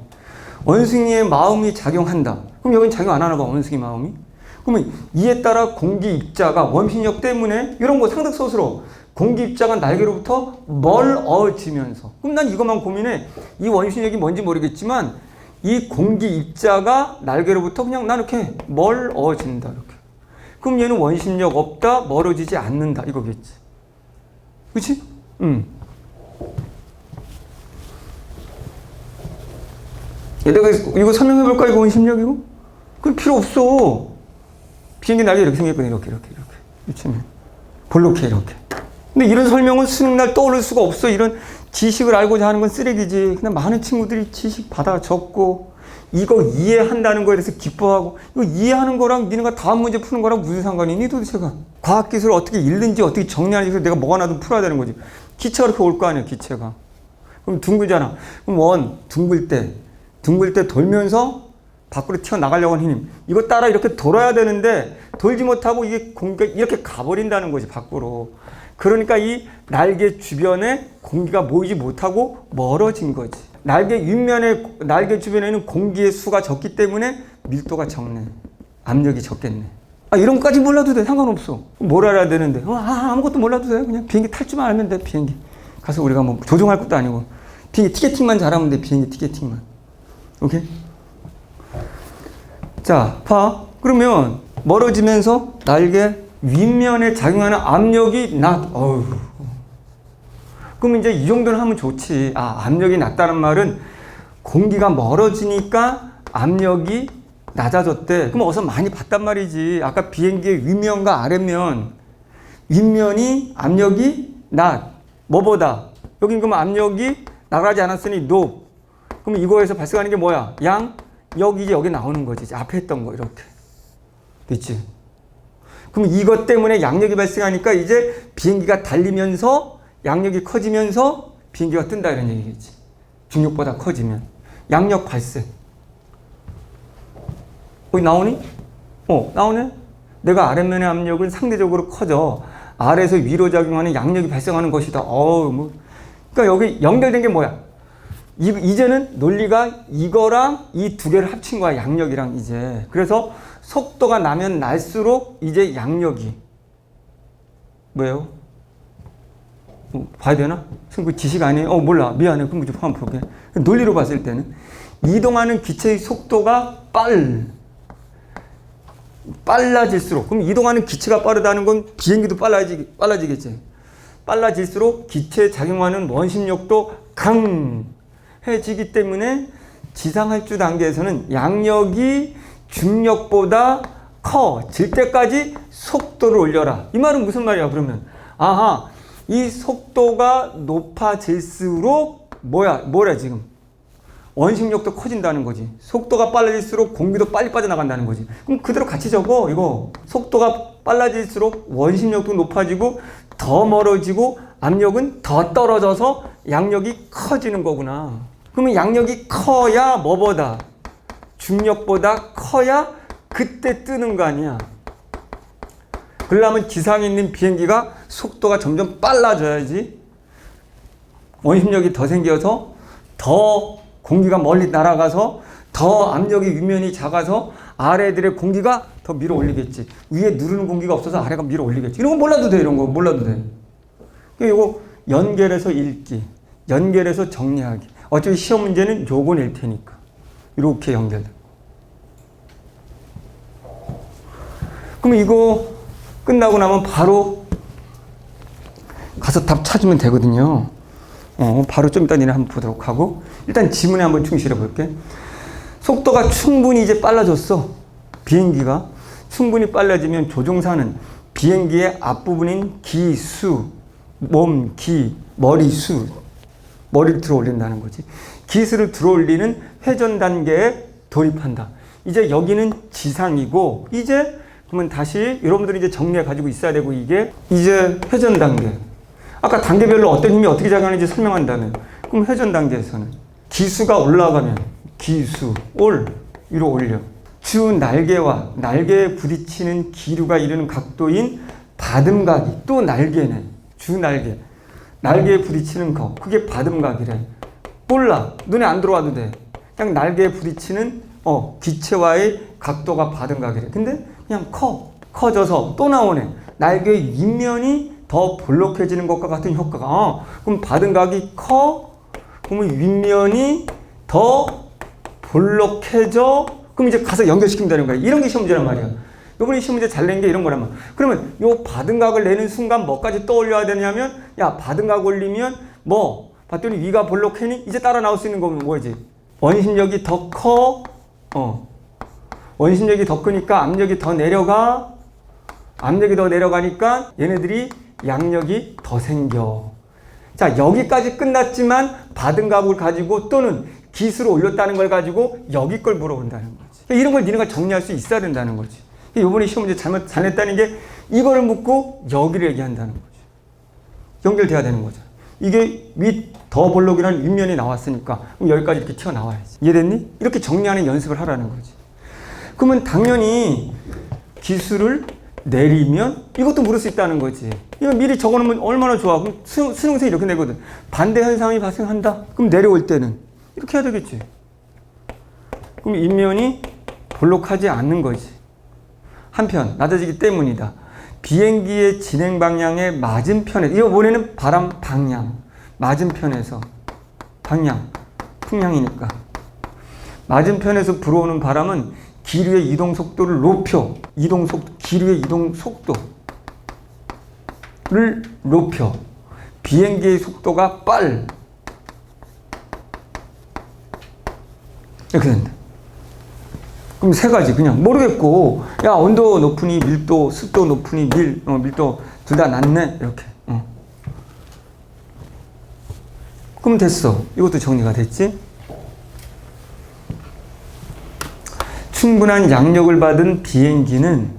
원숭이의 마음이 작용한다. 그럼 여긴 작용 안 하나 봐 원숭이 마음이. 그러면 이에 따라 공기 입자가 원심력 때문에 이런 거 상득소스로 공기 입자가 날개로부터 멀어지면서. 그럼 난 이것만 고민해. 이 원심력이 뭔지 모르겠지만 이 공기 입자가 날개로부터 그냥 나 이렇게 멀어진다. 이렇게. 그럼 얘는 원심력 없다, 멀어지지 않는다. 이거겠지. 그치? 내가 이거 설명해볼까? 이거 원심력이고? 그건 필요 없어. 비행기 날개 이렇게 생겼거든. 이렇게. 미치면. 볼록해, 이렇게. 근데 이런 설명은 수능날 떠오를 수가 없어. 이런 지식을 알고자 하는 건 쓰레기지. 그냥 많은 친구들이 지식 받아 적고, 이거 이해한다는 거에 대해서 기뻐하고, 이거 이해하는 거랑 니네가 다음 문제 푸는 거랑 무슨 상관이 있니 도대체가. 과학기술을 어떻게 읽는지 어떻게 정리하는지 내가 뭐가 나든 풀어야 되는 거지. 기체가 이렇게 올 거 아니야, 기체가. 그럼 둥글잖아. 그럼 원, 둥글 때 돌면서 밖으로 튀어나가려고 하는 힘. 이거 따라 이렇게 돌아야 되는데 돌지 못하고 이게 공기가 이렇게 가버린다는 거지, 밖으로. 그러니까 이 날개 주변에 공기가 모이지 못하고 멀어진 거지. 날개 주변에는 공기의 수가 적기 때문에 밀도가 적네. 압력이 적겠네. 이런 것까지 몰라도 돼. 상관없어. 뭘 알아야 되는데. 아무것도 몰라도 돼. 그냥 비행기 탈 줄만 알면 돼, 비행기. 가서 우리가 뭐 조종할 것도 아니고. 비행기 티켓팅만 잘하면 돼, 비행기 티켓팅만. 오케이? 자, 봐. 그러면 멀어지면서 날개 윗면에 작용하는 압력이 그럼 이제 이 정도는 하면 좋지. 압력이 낮다는 말은 공기가 멀어지니까 압력이 낮아졌대. 그럼 어서 많이 봤단 말이지. 아까 비행기의 윗면과 아랫면. 윗면이 압력이 낮. 뭐보다? 여긴 그럼 압력이 나가지 않았으니 높. 그럼 이거에서 발생하는 게 뭐야? 여기 나오는 거지. 이제 앞에 했던 거 이렇게. 됐지? 그럼 이것 때문에 양력이 발생하니까 이제 비행기가 달리면서 양력이 커지면서 비행기가 뜬다 이런 얘기겠지. 중력보다 커지면. 양력 발생. 거기 나오니? 나오네? 내가 아랫면의 압력은 상대적으로 커져. 아래에서 위로 작용하는 양력이 발생하는 것이다. 그러니까 여기 연결된 게 뭐야? 이제는 논리가 이거랑 이 두 개를 합친 거야. 양력이랑 이제. 그래서 속도가 나면 날수록 이제 양력이 뭐예요? 봐야 되나? 그 지식 아니에요? 몰라. 미안해. 그럼 좀 한번 볼게. 논리로 봤을 때는 이동하는 기체의 속도가 빨라질수록, 그럼 이동하는 기체가 빠르다는 건 비행기도 빨라지겠지. 빨라질수록 기체에 작용하는 원심력도 강해지기 때문에 지상활주 단계에서는 양력이 중력보다 커질 때까지 속도를 올려라. 이 말은 무슨 말이야, 그러면? 이 속도가 높아질수록 뭐야 지금? 원심력도 커진다는 거지. 속도가 빨라질수록 공기도 빨리 빠져나간다는 거지. 그럼 그대로 같이 적어. 이거 속도가 빨라질수록 원심력도 높아지고 더 멀어지고 압력은 더 떨어져서 양력이 커지는 거구나. 그러면 양력이 커야 뭐보다? 중력보다 커야 그때 뜨는 거 아니야. 그러려면 지상에 있는 비행기가 속도가 점점 빨라져야지. 원심력이 더 생겨서 더 공기가 멀리 날아가서 더 압력이 윗면이 작아서 아래들의 공기가 더 밀어 올리겠지. 위에 누르는 공기가 없어서 아래가 밀어 올리겠지. 이런 거 몰라도 돼. 이런 거 몰라도 돼. 이거 연결해서 읽기, 연결해서 정리하기. 어차피 시험 문제는 요거 낼 테니까. 이렇게 연결돼. 그럼 이거 끝나고 나면 바로 가서 답 찾으면 되거든요. 바로 좀 이따 니네 한번 보도록 하고, 일단 지문에 한번 충실해 볼게. 속도가 충분히 이제 빨라졌어. 비행기가 충분히 빨라지면 조종사는 비행기의 앞부분인 기수, 머리를 들어 올린다는 거지. 기수를 들어 올리는 회전 단계에 돌입한다. 이제 여기는 지상이고, 이제 그러면 다시 여러분들이 이제 정리해 가지고 있어야 되고, 이게 이제 회전 단계. 아까 단계별로 어떤 힘이 어떻게 작용하는지 설명한다면, 그럼 회전 단계에서는 기수가 올라가면 위로 올려. 주 날개와 날개에 부딪히는 기류가 이루는 각도인 받음각이 또 날개네. 주 날개에 부딪히는 거, 그게 받음각이래. 몰라. 눈에 안 들어와도 돼. 그냥 날개에 부딪히는 기체와의 각도가 받음각이래. 근데 그냥 커져서 또 나오네. 날개의 윗면이 더 볼록해지는 것과 같은 효과가. 그럼 받음각이 그러면 윗면이 더 볼록해져. 그럼 이제 가서 연결시키면 되는 거야. 이런 게 시험 문제란 말이야. 요번에 시험 문제 잘 낸 게 이런 거란 말이야. 그러면 요 받은 각을 내는 순간 뭐까지 떠올려야 되냐면, 야, 받은 각 올리면 뭐 봤더니 위가 볼록해니 이제 따라 나올 수 있는 거면 뭐지? 원심력이 더 커. 원심력이 더 크니까 압력이 더 내려가. 압력이 더 내려가니까 얘네들이 양력이 더 생겨. 자, 여기까지 끝났지만 받은 값을 가지고 또는 기수를 올렸다는 걸 가지고 여기 걸 물어본다는 거지. 이런 걸 니네가 정리할 수 있어야 된다는 거지. 이번에 시험 문제 잘 냈다는 게 이거를 묻고 여기를 얘기한다는 거지. 연결돼야 되는 거죠. 이게 윗 더 볼록이라는 윗면이 나왔으니까 그럼 여기까지 이렇게 튀어나와야지. 이해됐니? 이렇게 정리하는 연습을 하라는 거지. 그러면 당연히 기수를 내리면 이것도 물을 수 있다는 거지. 이거 미리 적어놓으면 얼마나 좋아. 그럼 수능생이 이렇게 내거든. 반대 현상이 발생한다. 그럼 내려올 때는 이렇게 해야 되겠지. 그럼 윗면이 볼록하지 않는 거지. 한편 낮아지기 때문이다. 비행기의 진행 방향의 맞은편에, 이거 원래는 바람 방향, 맞은편에서 방향, 풍향이니까 맞은편에서 불어오는 바람은 기류의 이동 속도를 높여, 기류의 이동 속도를 높여. 비행기의 속도가 이렇게 된다. 그럼 세 가지 그냥 모르겠고, 야, 온도 높으니 밀도, 습도 높으니 밀도 둘 다 낮네 이렇게. 그럼 됐어. 이것도 정리가 됐지? 충분한 양력을 받은 비행기는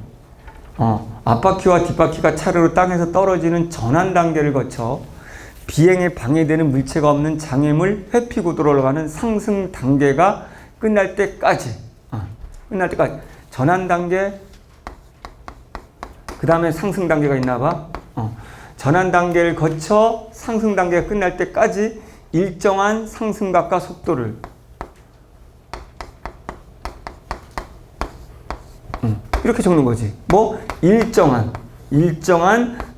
앞바퀴와 뒷바퀴가 차례로 땅에서 떨어지는 전환 단계를 거쳐 비행에 방해되는 물체가 없는 장애물 회피 구도로 가는 상승 단계가 끝날 때까지 전환 단계, 그 다음에 상승 단계가 있나 봐. 전환 단계를 거쳐 상승 단계가 끝날 때까지 일정한 상승각과 속도를 이렇게 적는 거지. 뭐 일정한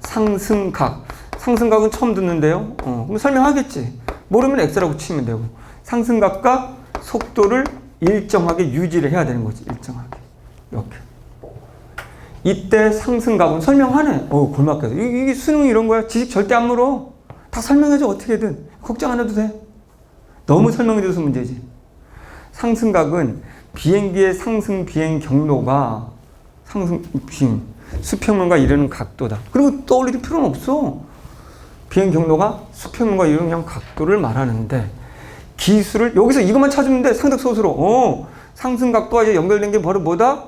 상승각. 상승각은 처음 듣는데요. 그럼 설명하겠지. 모르면 X라고 치면 되고. 상승각과 속도를 일정하게 유지를 해야 되는 거지. 일정하게. 이렇게. 이때 상승각은 설명하네. 골막혀서. 이게 수능 이런 거야. 지식 절대 안 물어. 다 설명해줘. 어떻게든. 걱정 안 해도 돼. 너무 설명해줘서 문제지. 상승각은 비행기의 상승 비행 경로가 수평면과 이르는 각도다. 그리고 떠올릴 필요는 없어. 비행 경로가 수평면과 이르는 각도를 말하는데 기수를 여기서 이것만 찾으면 돼. 상득소수로. 상승각도와 이제 연결된 게 바로 뭐다?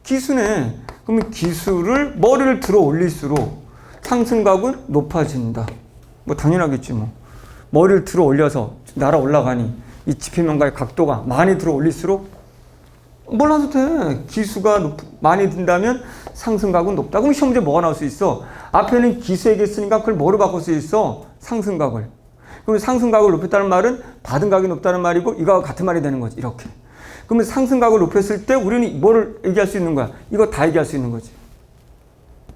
기수네. 그러면 기수를 머리를 들어 올릴수록 상승각은 높아진다. 뭐 당연하겠지 뭐. 머리를 들어 올려서 날아 올라가니 이 지표면과의 각도가 많이 들어 올릴수록 몰라도 돼. 기수가 많이 든다면 상승각은 높다. 그럼 시험 문제 뭐가 나올 수 있어? 앞에는 기수 얘기했으니까 그걸 뭐로 바꿀 수 있어? 상승각을. 그럼 상승각을 높였다는 말은 받은 각이 높다는 말이고 이거하고 같은 말이 되는 거지. 이렇게. 그러면 상승각을 높였을 때 우리는 뭐를 얘기할 수 있는 거야? 이거 다 얘기할 수 있는 거지.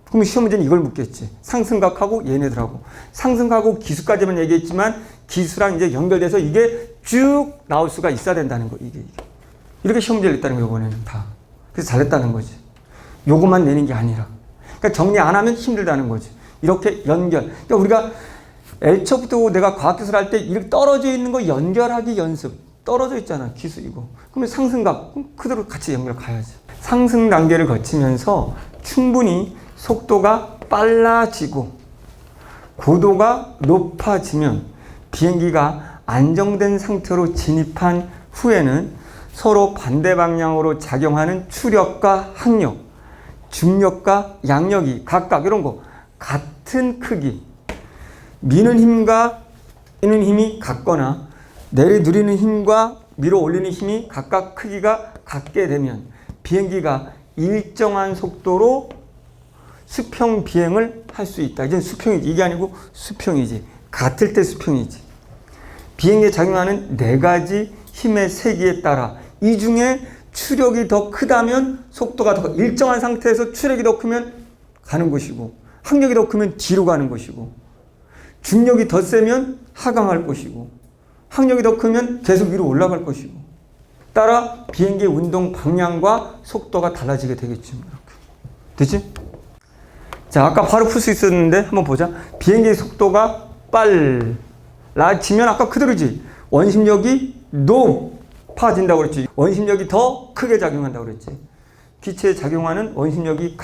그러면 시험 문제는 이걸 묻겠지. 상승각하고 얘네들하고. 상승각하고 기수까지만 얘기했지만 기수랑 이제 연결돼서 이게 쭉 나올 수가 있어야 된다는 거. 이게. 이렇게 시험 문제를 냈다는 거, 이번에는 다. 그래서 잘했다는 거지. 요것만 내는 게 아니라. 그러니까 정리 안 하면 힘들다는 거지. 이렇게 연결. 그러니까 우리가 L초부터 내가 과학기술 할 때 이렇게 떨어져 있는 거 연결하기 연습. 떨어져 있잖아. 기수 이거. 그러면 상승각. 그대로 같이 연결 가야지. 상승 단계를 거치면서 충분히 속도가 빨라지고 고도가 높아지면 비행기가 안정된 상태로 진입한 후에는 서로 반대 방향으로 작용하는 추력과 항력, 중력과 양력이 각각 이런 거 같은 크기, 미는 힘과 이는 힘이 같거나 내리누리는 힘과 밀어 올리는 힘이 각각 크기가 같게 되면 비행기가 일정한 속도로 수평 비행을 할 수 있다. 이제 수평이지. 이게 아니고 수평이지. 같을 때 수평이지. 비행기에 작용하는 네 가지 힘의 세기에 따라 이 중에 추력이 더 크다면 속도가 더 일정한 상태에서 추력이 더 크면 가는 것이고 항력이 더 크면 뒤로 가는 것이고 중력이 더 세면 하강할 것이고 항력이 더 크면 계속 위로 올라갈 것이고 따라 비행기의 운동 방향과 속도가 달라지게 되겠죠. 이렇게. 되지? 자, 아까 바로 풀 수 있었는데 한번 보자. 비행기의 속도가 빨라지면 아까 그대로지. 원심력이 높아진다고 그랬지. 원심력이 더 크게 작용한다고 그랬지. 기체에 작용하는 원심력이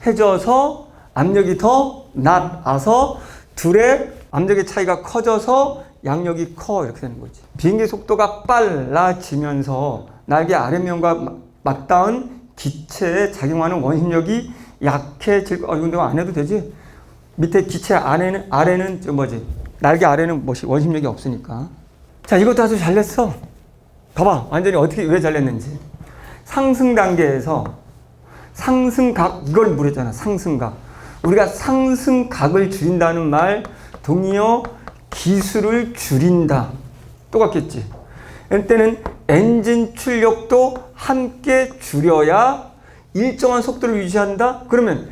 강해져서 압력이 더 낮아서 둘의 압력의 차이가 커져서 양력이 커. 이렇게 되는 거지. 비행기 속도가 빨라지면서 날개 아랫면과 맞닿은 기체에 작용하는 원심력이 약해질 거. 이건 내가 안 해도 되지. 밑에 기체 아래는 날개 아래는 원심력이 없으니까. 자, 이것도 아주 잘 냈어. 봐봐. 완전히 어떻게 왜 잘 냈는지. 상승 단계에서 상승각 이걸 물었잖아. 상승각. 우리가 상승각을 줄인다는 말 동의어 기술을 줄인다. 똑같겠지. 이때는 엔진 출력도 함께 줄여야 일정한 속도를 유지한다. 그러면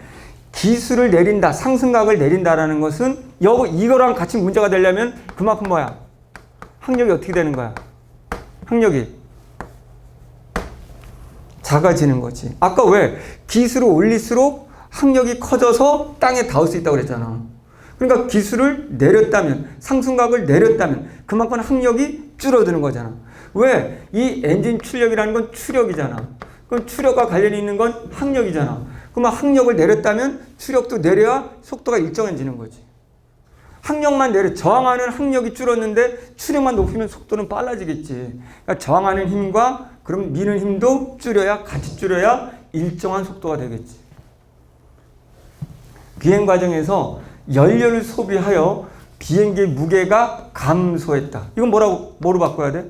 기술을 내린다. 상승각을 내린다라는 것은 이거랑 같이 문제가 되려면 그만큼 뭐야? 항력이 어떻게 되는 거야? 항력이 작아지는 거지. 아까 왜 기술을 올릴수록 항력이 커져서 땅에 닿을 수 있다고 그랬잖아. 그러니까 기술을 내렸다면, 상승각을 내렸다면 그만큼 항력이 줄어드는 거잖아. 왜? 이 엔진 출력이라는 건 추력이잖아. 그럼 추력과 관련이 있는 건 항력이잖아. 그러면 항력을 내렸다면 추력도 내려야 속도가 일정해지는 거지. 항력만 저항하는 항력이 줄었는데 추력만 높이면 속도는 빨라지겠지. 그러니까 저항하는 힘과 그럼 미는 힘도 같이 줄여야 일정한 속도가 되겠지. 비행 과정에서 연료를 소비하여 비행기의 무게가 감소했다. 이건 뭐로 바꿔야 돼?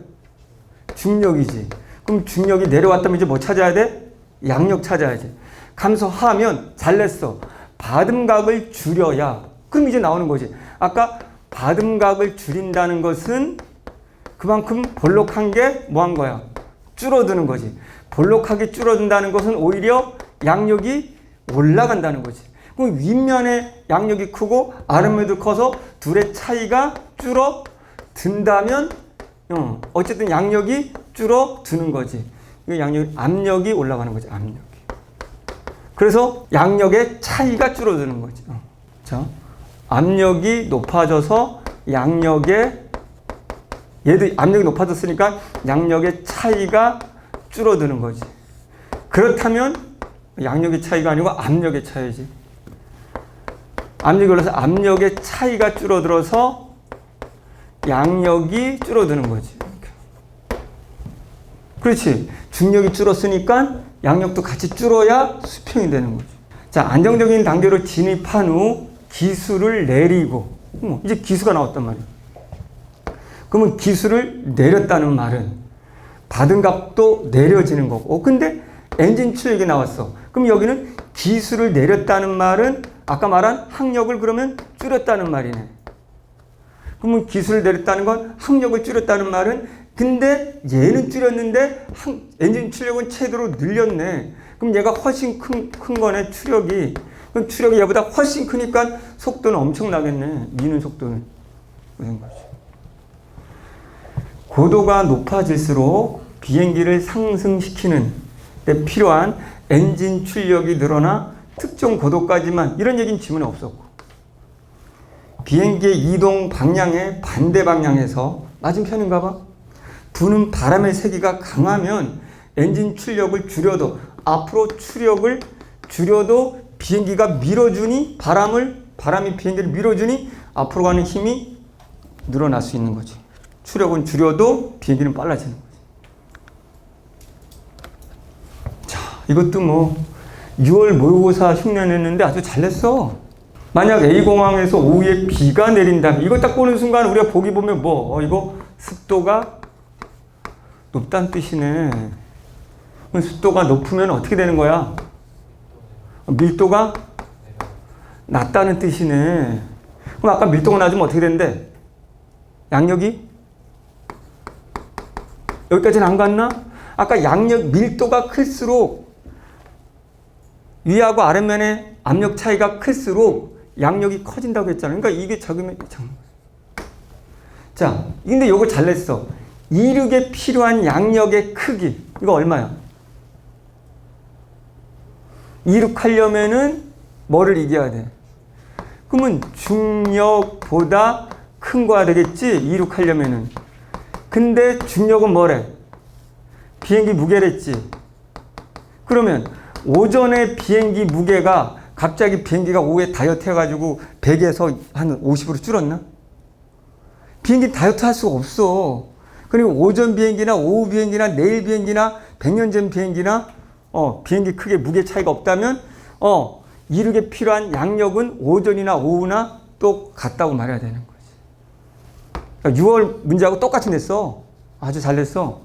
중력이지. 그럼 중력이 내려왔다면 이제 뭐 찾아야 돼? 양력 찾아야지. 감소하면 잘 냈어. 받음각을 줄여야. 그럼 이제 나오는 거지. 아까 받음각을 줄인다는 것은 그만큼 볼록한 게 뭐 한 거야? 줄어드는 거지. 볼록하게 줄어든다는 것은 오히려 양력이 올라간다는 거지. 그럼 윗면에 양력이 크고 아랫면도 커서 둘의 차이가 줄어든다면 어쨌든 양력이 줄어드는 거지. 압력이 올라가는 거지. 압력이. 그래서 양력의 차이가 줄어드는 거지. 자, 압력이 높아져서 얘도 압력이 높아졌으니까 양력의 차이가 줄어드는 거지. 그렇다면 양력의 차이가 아니고 압력의 차이지. 압력이 올라서 압력의 차이가 줄어들어서 양력이 줄어드는 거지. 그렇지. 중력이 줄었으니까 양력도 같이 줄어야 수평이 되는 거지. 자, 안정적인 단계로 진입한 후 기술을 내리고 이제 기수가 나왔단 말이야. 그러면 기술을 내렸다는 말은 받은 값도 내려지는 거고. 근데 엔진 출력이 나왔어. 그럼 여기는 기술을 내렸다는 말은 아까 말한 항력을 그러면 줄였다는 말이네. 그러면 기술을 내렸다는 건 항력을 줄였다는 말은 근데 얘는 줄였는데 엔진 출력은 최대로 늘렸네. 그럼 얘가 훨씬 큰 거네, 추력이. 그럼 추력이 얘보다 훨씬 크니까 속도는 엄청나겠네. 미는 속도는. 그런 거지. 고도가 높아질수록 비행기를 상승시키는 데 필요한 엔진 출력이 늘어나 특정 고도까지만 이런 얘기는 지문에 없었고 비행기의 이동 방향의 반대 방향에서 맞은편인가 봐. 부는 바람의 세기가 강하면 엔진 출력을 줄여도 앞으로 추력을 줄여도 비행기가 밀어주니 바람이 비행기를 밀어주니 앞으로 가는 힘이 늘어날 수 있는 거지. 추력은 줄여도 비행기는 빨라지는 거지. 자, 이것도 6월 모의고사 흉내냈는데 아주 잘 냈어. 만약 A공항에서 오후에 비가 내린다면 이거 딱 보는 순간 우리가 보기 보면 이거 습도가 높다는 뜻이네. 습도가 높으면 어떻게 되는 거야? 밀도가 낮다는 뜻이네. 그럼 아까 밀도가 낮으면 어떻게 되는데? 양력이? 여기까지는 안 갔나? 아까 밀도가 클수록 위하고 아랫면의 압력 차이가 클수록 양력이 커진다고 했잖아요. 그러니까 이게 작으면 자, 근데 요거 잘 냈어. 이륙에 필요한 양력의 크기, 이거 얼마야? 이륙하려면은 뭐를 이겨야 돼? 그러면 중력보다 큰 거야 되겠지? 이륙하려면은. 근데 중력은 뭐래? 비행기 무게랬지. 그러면 오전에 비행기 무게가 갑자기 비행기가 오후에 다이어트 해가지고 100에서 한 50으로 줄었나? 비행기 다이어트 할 수가 없어. 그리고 오전 비행기나 오후 비행기나 내일 비행기나 100년 전 비행기나 비행기 크게 무게 차이가 없다면 이륙에 필요한 양력은 오전이나 오후나 또 같다고 말해야 되는 거지. 그러니까 6월 문제하고 똑같이 냈어. 아주 잘 냈어.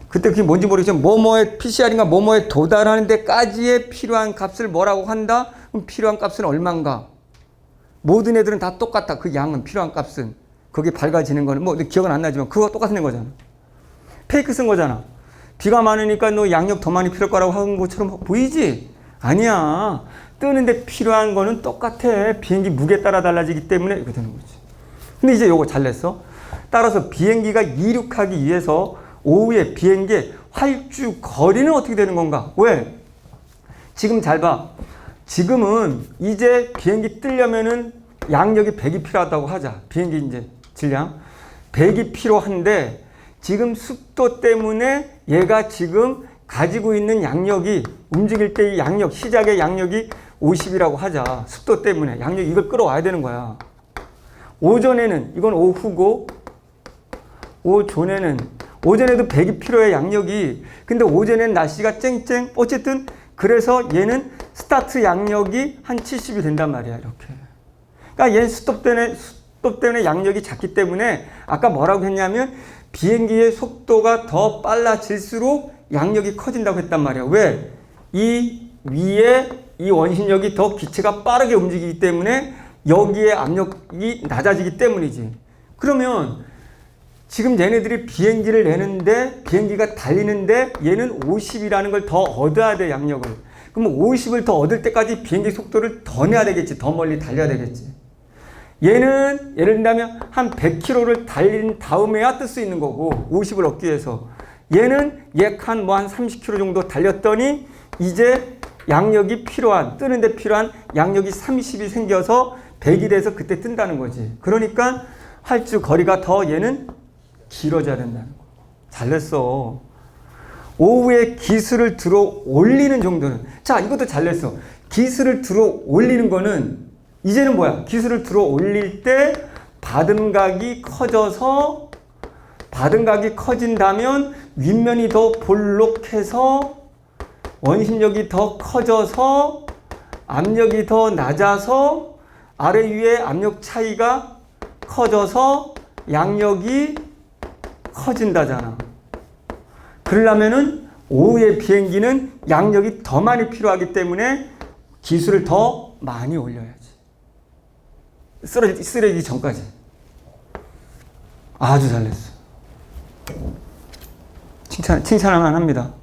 그때 그게 뭔지 모르겠지만 뭐뭐의 PCR인가 뭐뭐에 도달하는 데까지의 필요한 값을 뭐라고 한다? 그럼 필요한 값은 얼마인가? 모든 애들은 다 똑같다. 그 양은 필요한 값은. 거기에 밝아지는 거는 뭐 기억은 안 나지만 그거 똑같은 낸 거잖아. 페이크 쓴 거잖아. 비가 많으니까 너 양력 더 많이 필요할 거라고 한 것처럼 보이지? 아니야. 뜨는데 필요한 거는 똑같아. 비행기 무게 따라 달라지기 때문에 이렇게 되는 거지. 근데 이제 요거 잘 냈어. 따라서 비행기가 이륙하기 위해서 오후에 비행기의 활주 거리는 어떻게 되는 건가? 왜? 지금 잘 봐. 지금은 이제 비행기 뜨려면은 양력이 100이 필요하다고 하자. 비행기 이제 질량 100이 필요한데 지금 습도 때문에 얘가 지금 가지고 있는 양력이 움직일 때의 양력, 시작의 양력이 50이라고 하자. 습도 때문에 양력 이걸 끌어와야 되는 거야. 오전에는 이건 오후고 오전에도 100이 필요해 양력이. 근데 오전에는 날씨가 쨍쨍 어쨌든 그래서 얘는 스타트 양력이 한 70이 된단 말이야 이렇게. 그러니까 얘는 스톱 때문에 양력이 작기 때문에 아까 뭐라고 했냐면 비행기의 속도가 더 빨라질수록 양력이 커진다고 했단 말이야. 왜? 이 위에 이 원심력이 더 기체가 빠르게 움직이기 때문에 여기에 압력이 낮아지기 때문이지. 그러면 지금 얘네들이 비행기를 내는데 비행기가 달리는데 얘는 50이라는 걸 더 얻어야 돼 양력을. 그럼 50을 더 얻을 때까지 비행기 속도를 더 내야 되겠지. 더 멀리 달려야 되겠지. 얘는 예를 들면 한 100km를 달린 다음에야 뜰 수 있는 거고 50을 얻기 위해서. 얘는 약 한 30km 정도 달렸더니 이제 양력이 필요한 뜨는데 필요한 양력이 30이 생겨서 100이 돼서 그때 뜬다는 거지. 그러니까 활주 거리가 더 얘는 길어져야 된다는 거. 잘 냈어. 오후에 기술을 들어 올리는 정도는. 자, 이것도 잘 냈어. 기술을 들어 올리는 거는 이제는 뭐야? 기술을 들어 올릴 때 받음각이 커진다면 윗면이 더 볼록해서 원심력이 더 커져서 압력이 더 낮아서 아래 위에 압력 차이가 커져서 양력이 커진다잖아. 그러려면은 오후에 비행기는 양력이 더 많이 필요하기 때문에 기술을 더 많이 올려야지. 쓰러지기 전까지. 아주 잘했어. 칭찬할만 합니다.